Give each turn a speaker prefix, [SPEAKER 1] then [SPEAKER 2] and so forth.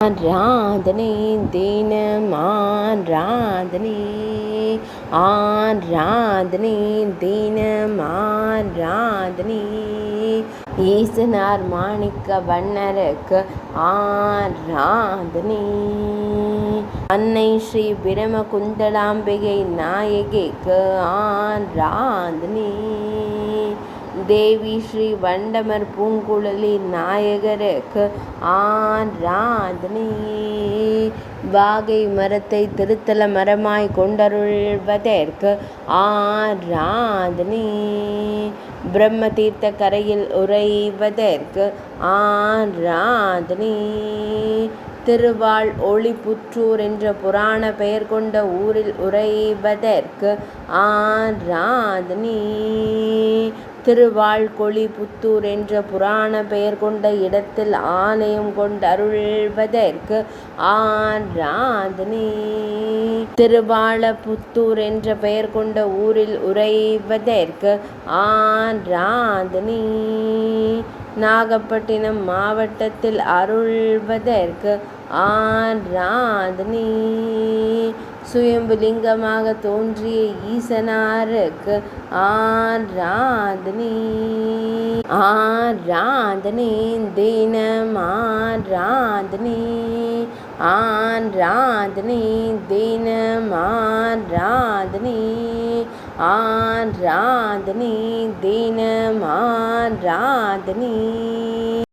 [SPEAKER 1] ஆராதனை தினம் ஆராதனை, ஆராதனை தினம் ஆராதனை, ஈசனார் மாணிக்க வண்ணருக்கு ஆராதனை, அன்னை ஸ்ரீ பிரம குந்தளாம்பிகை நாயகிக்கு ஆராதனை, தேவி ஸ்ரீ வண்டமர் பூங்குழலி நாயகருக்கு ஆராதனை, வாகை மரத்தை திருத்தல மரமாய் கொண்டருள்வதற்கு ஆராதனை, பிரம்ம தீர்த்த கரையில் உறைவதற்கு ஆராதனை, திருவாள் ஒளிபுற்றூர் என்ற புராண பெயர் கொண்ட ஊரில் உறைவதற்கு ஆராதனை, திருவாள்கொழி புத்தூர் என்ற புராண பெயர் கொண்ட இடத்தில் ஆலயம் கொண்டருள்வதற்கு ஆராதனை, திருவாளபுத்தூர் என்ற பெயர் கொண்ட ஊரில் உறைவதற்கு ஆராதனை, நாகப்பட்டினம் மாவட்டத்தில் அருள்வதற்கு ஆராதனை, சுயம்புலிங்கமாக தோன்றிய ஈசனாருக்கு ஆராதனை, ஆராதனை தினம் ஆராதனை, ஆராதனை தினம் ஆராதனை, ஆராதனை தினம் ஆராதனை.